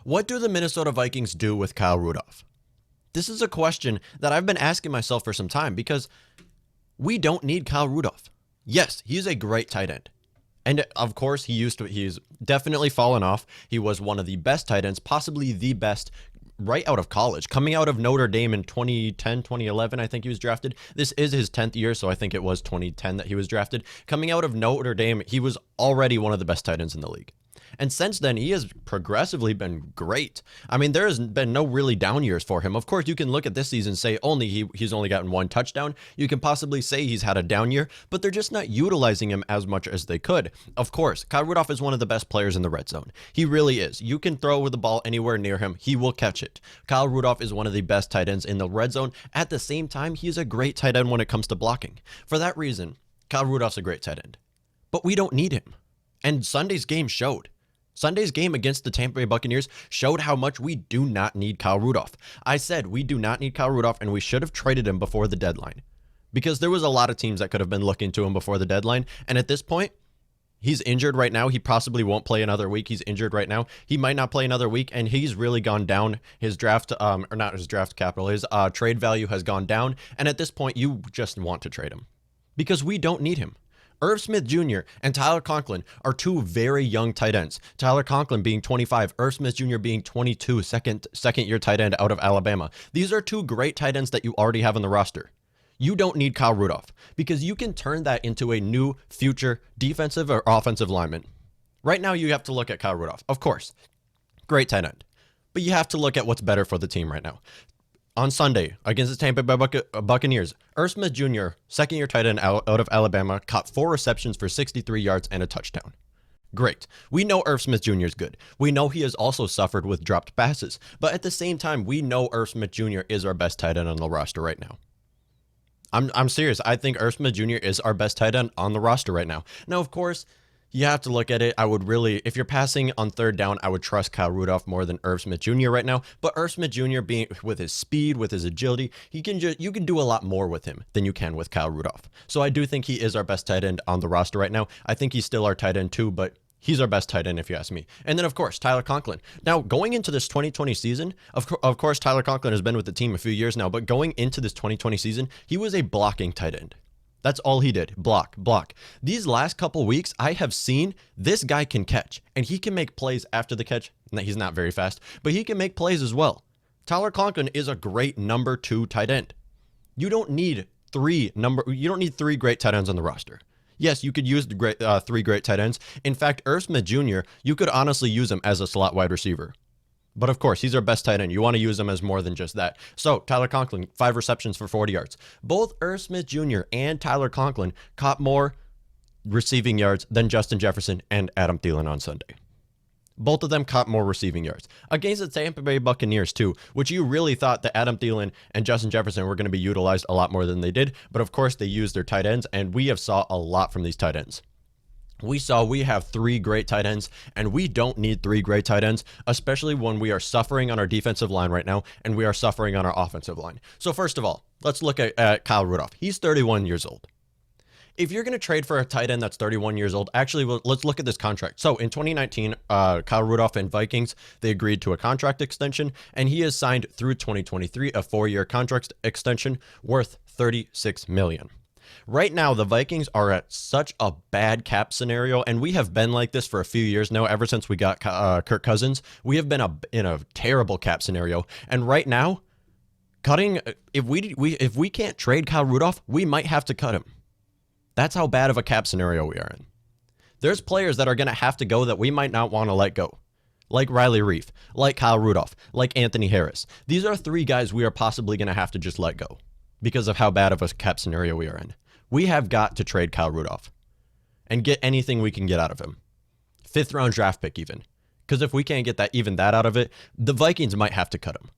What do the Minnesota Vikings do with Kyle Rudolph? This is a question that I've been asking myself for some time because we don't need Kyle Rudolph. Yes, he's a great tight end. And of course, he's definitely fallen off. He was one of the best tight ends, possibly the best right out of college. Coming out of Notre Dame in 2010, 2011, I think he was drafted. This is his 10th year, so I think it was 2010 that he was drafted. Coming out of Notre Dame, he was already one of the best tight ends in the league. And since then, he has progressively been great. I mean, there has been no really down years for him. Of course, you can look at this season and say he's only gotten one touchdown. You can possibly say he's had a down year, but they're just not utilizing him as much as they could. Of course, Kyle Rudolph is one of the best players in the red zone. He really is. You can throw the ball anywhere near him. He will catch it. Kyle Rudolph is one of the best tight ends in the red zone. At the same time, he's a great tight end when it comes to blocking. For that reason, Kyle Rudolph's a great tight end. But we don't need him. And Sunday's game showed. Sunday's game against the Tampa Bay Buccaneers showed how much we do not need Kyle Rudolph. I said we do not need Kyle Rudolph, and we should have traded him before the deadline because there was a lot of teams that could have been looking to him before the deadline. And at this point, he's injured right now. He possibly won't play another week. He's injured right now. He might not play another week, and he's really gone down. His draft, or not his draft capital, his trade value has gone down. And at this point, you just want to trade him because we don't need him. Irv Smith Jr. and Tyler Conklin are two very young tight ends. Tyler Conklin being 25, Irv Smith Jr. being 22, second year tight end out of Alabama. These are two great tight ends that you already have on the roster. You don't need Kyle Rudolph because you can turn that into a new future defensive or offensive lineman. Right now, you have to look at Kyle Rudolph. Of course, great tight end, but you have to look at what's better for the team right now. On Sunday, against the Tampa Bay Buccaneers, Irv Smith Jr., second-year tight end out of Alabama, caught 4 receptions for 63 yards and a touchdown. Great. We know Irv Smith Jr. is good. We know he has also suffered with dropped passes. But at the same time, we know Irv Smith Jr. is our best tight end on the roster right now. I'm serious. I think Irv Smith Jr. is our best tight end on the roster right now. Now, of course, you have to look at it. I would really, if you're passing on third down, I would trust Kyle Rudolph more than Irv Smith Jr. right now. But Irv Smith Jr. being with his speed, with his agility, you can do a lot more with him than you can with Kyle Rudolph. So I do think he is our best tight end on the roster right now. I think he's still our tight end too, but he's our best tight end if you ask me. And then, of course, Tyler Conklin. Now, going into this 2020 season, of course, Tyler Conklin has been with the team a few years now, but going into this 2020 season, he was a blocking tight end. That's all he did. Block. These last couple weeks, I have seen this guy can catch, and he can make plays after the catch. He's not very fast, but he can make plays as well. Tyler Conklin is a great number 2 tight end. You don't need 3 great tight ends on the roster. Yes, you could use the 3 great tight ends. In fact, Irv Smith Jr., you could honestly use him as a slot wide receiver. But of course, he's our best tight end. You want to use him as more than just that. So Tyler Conklin, 5 receptions for 40 yards. Both Irv Smith Jr. and Tyler Conklin caught more receiving yards than Justin Jefferson and Adam Thielen on Sunday. Both of them caught more receiving yards. Against the Tampa Bay Buccaneers too, which you really thought that Adam Thielen and Justin Jefferson were going to be utilized a lot more than they did. But of course, they used their tight ends, and we have saw a lot from these tight ends. We have 3 great tight ends, and we don't need 3 great tight ends, especially when we are suffering on our defensive line right now, and we are suffering on our offensive line. So first of all, let's look at Kyle Rudolph. He's 31 years old. If you're going to trade for a tight end that's 31 years old, actually, let's look at this contract. So in 2019, Kyle Rudolph and Vikings, they agreed to a contract extension, and he has signed through 2023 a 4-year contract extension worth $36 million. Right now, the Vikings are at such a bad cap scenario, and we have been like this for a few years now. Ever since we got Kirk Cousins, we have been in a terrible cap scenario. And right now, if we can't trade Kyle Rudolph, we might have to cut him. That's how bad of a cap scenario we are in. There's players that are going to have to go that we might not want to let go, like Riley Reif, like Kyle Rudolph, like Anthony Harris. These are 3 guys we are possibly going to have to just let go because of how bad of a cap scenario we are in. We have got to trade Kyle Rudolph and get anything we can get out of him. 5th round draft pick even. Because if we can't get that out of it, the Vikings might have to cut him.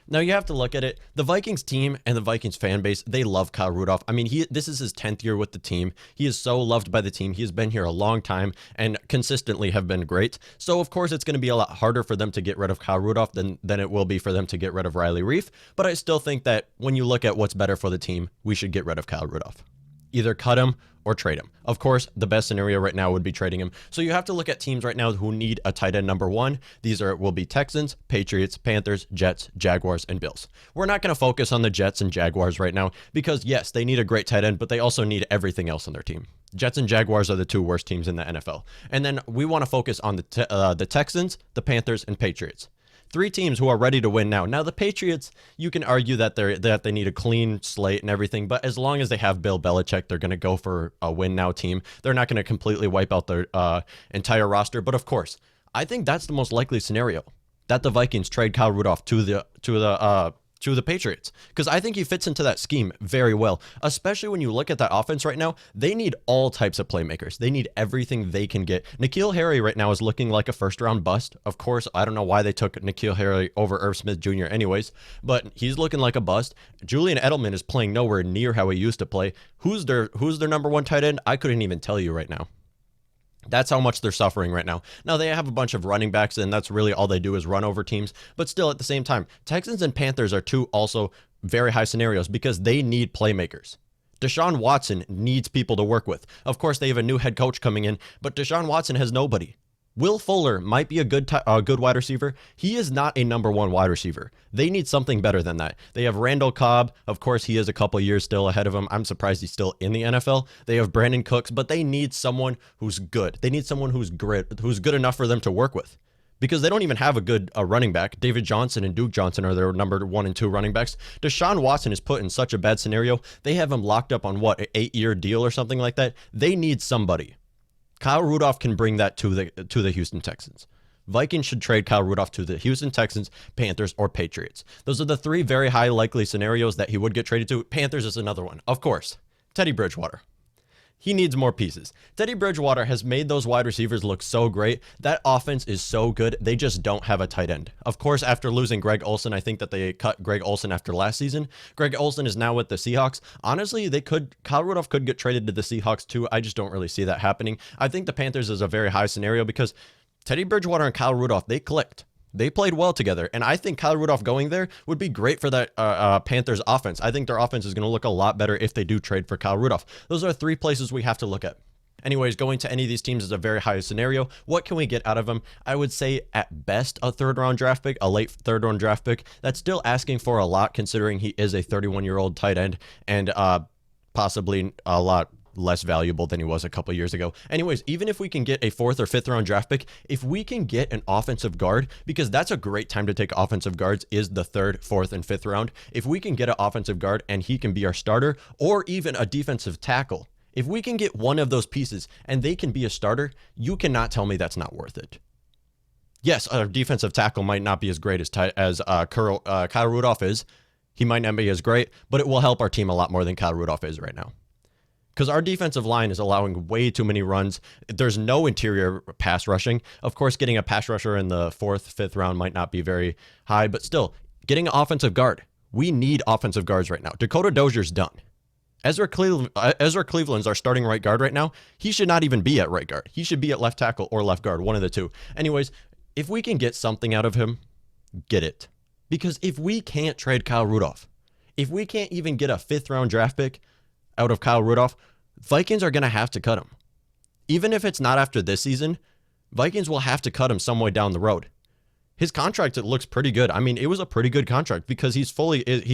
Now you have to look at it. The Vikings team and the Vikings fan base, they love Kyle Rudolph. I mean, this is his 10th year with the team. He is so loved by the team. He has been here a long time and consistently have been great. So of course it's going to be a lot harder for them to get rid of Kyle Rudolph than it will be for them to get rid of Riley Reif. But I still think that when you look at what's better for the team, we should get rid of Kyle Rudolph. Either cut him or trade him. Of course, the best scenario right now would be trading him. So you have to look at teams right now who need a tight end number one. These will be Texans, Patriots, Panthers, Jets, Jaguars, and Bills. We're not going to focus on the Jets and Jaguars right now because, yes, they need a great tight end, but they also need everything else on their team. Jets and Jaguars are the two worst teams in the NFL. And then we want to focus on the Texans, the Panthers, and Patriots. Three teams who are ready to win now. Now, the Patriots, you can argue that they need a clean slate and everything, but as long as they have Bill Belichick, they're going to go for a win now team. They're not going to completely wipe out their entire roster. But of course, I think that's the most likely scenario, that the Vikings trade Kyle Rudolph to the Patriots, because I think he fits into that scheme very well, especially when you look at that offense right now. They need all types of playmakers. They need everything they can get. N'Keal Harry right now is looking like a first-round bust. Of course, I don't know why they took N'Keal Harry over Irv Smith Jr. anyways, but he's looking like a bust. Julian Edelman is playing nowhere near how he used to play. Who's their number one tight end? I couldn't even tell you right now. That's how much they're suffering right now. Now, they have a bunch of running backs, and that's really all they do is run over teams. But still, at the same time, Texans and Panthers are two also very high scenarios because they need playmakers. Deshaun Watson needs people to work with. Of course, they have a new head coach coming in, but Deshaun Watson has nobody. Will Fuller might be a good wide receiver. He is not a number one wide receiver. They need something better than that. They have Randall Cobb. Of course, he is a couple years still ahead of him. I'm surprised he's still in the NFL. They have Brandon Cooks, but they need someone who's good. They need someone who's good enough for them to work with, because they don't even have a good running back. David Johnson and Duke Johnson are their number 1 and 2 running backs. Deshaun Watson is put in such a bad scenario. They have him locked up on what, an 8-year deal or something like that. They need somebody. Kyle Rudolph can bring that to the Houston Texans. Vikings should trade Kyle Rudolph to the Houston Texans, Panthers, or Patriots. Those are the three very high likely scenarios that he would get traded to. Panthers is another one. Of course, Teddy Bridgewater. He needs more pieces. Teddy Bridgewater has made those wide receivers look so great. That offense is so good. They just don't have a tight end. Of course, after losing Greg Olsen, I think that they cut Greg Olsen after last season. Greg Olsen is now with the Seahawks. Honestly, Kyle Rudolph could get traded to the Seahawks too. I just don't really see that happening. I think the Panthers is a very high scenario because Teddy Bridgewater and Kyle Rudolph, they clicked. They played well together, and I think Kyle Rudolph going there would be great for that Panthers offense. I think their offense is going to look a lot better if they do trade for Kyle Rudolph. Those are three places we have to look at. Anyways, going to any of these teams is a very high scenario. What can we get out of them? I would say at best a third-round draft pick, a late third-round draft pick. That's still asking for a lot considering he is a 31-year-old tight end and possibly a lot less valuable than he was a couple years ago. Anyways, even if we can get a 4th or 5th round draft pick, if we can get an offensive guard, because that's a great time to take offensive guards, is the 3rd, 4th, and 5th round. If we can get an offensive guard and he can be our starter, or even a defensive tackle, if we can get one of those pieces and they can be a starter, you cannot tell me that's not worth it. Yes, our defensive tackle might not be as great as Kyle Rudolph is. He might not be as great, but it will help our team a lot more than Kyle Rudolph is right now. Because our defensive line is allowing way too many runs. There's no interior pass rushing. Of course, getting a pass rusher in the 4th, 5th round might not be very high, but still, getting an offensive guard. We need offensive guards right now. Dakota Dozier's done. Ezra Cleveland's our starting right guard right now. He should not even be at right guard. He should be at left tackle or left guard, one of the two. Anyways, if we can get something out of him, get it. Because if we can't trade Kyle Rudolph, if we can't even get a 5th round draft pick out of Kyle Rudolph, Vikings are going to have to cut him. Even if it's not after this season, Vikings will have to cut him some way down the road. His contract, it looks pretty good. I mean, it was a pretty good contract because he's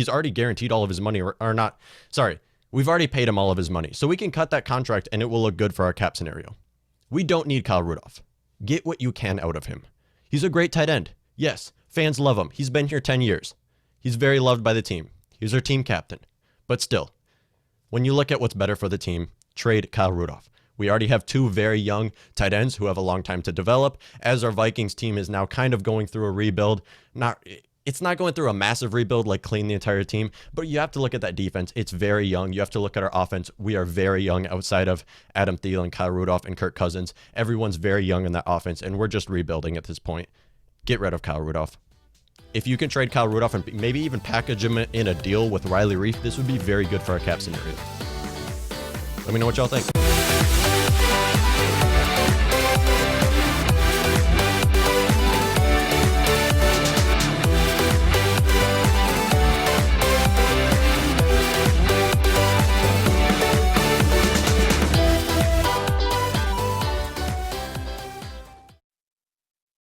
already guaranteed all of his money, or not. Sorry, we've already paid him all of his money. So we can cut that contract and it will look good for our cap scenario. We don't need Kyle Rudolph. Get what you can out of him. He's a great tight end. Yes, fans love him. He's been here 10 years. He's very loved by the team. He's our team captain. But still, when you look at what's better for the team, trade Kyle Rudolph. We already have 2 very young tight ends who have a long time to develop, as our Vikings team is now kind of going through a rebuild. It's not going through a massive rebuild like clean the entire team, but you have to look at that defense. It's very young. You have to look at our offense. We are very young outside of Adam Thielen, Kyle Rudolph, and Kirk Cousins. Everyone's very young in that offense, and we're just rebuilding at this point. Get rid of Kyle Rudolph. If you can trade Kyle Rudolph and maybe even package him in a deal with Riley Reiff, this would be very good for our cap scenario. Let me know what y'all think.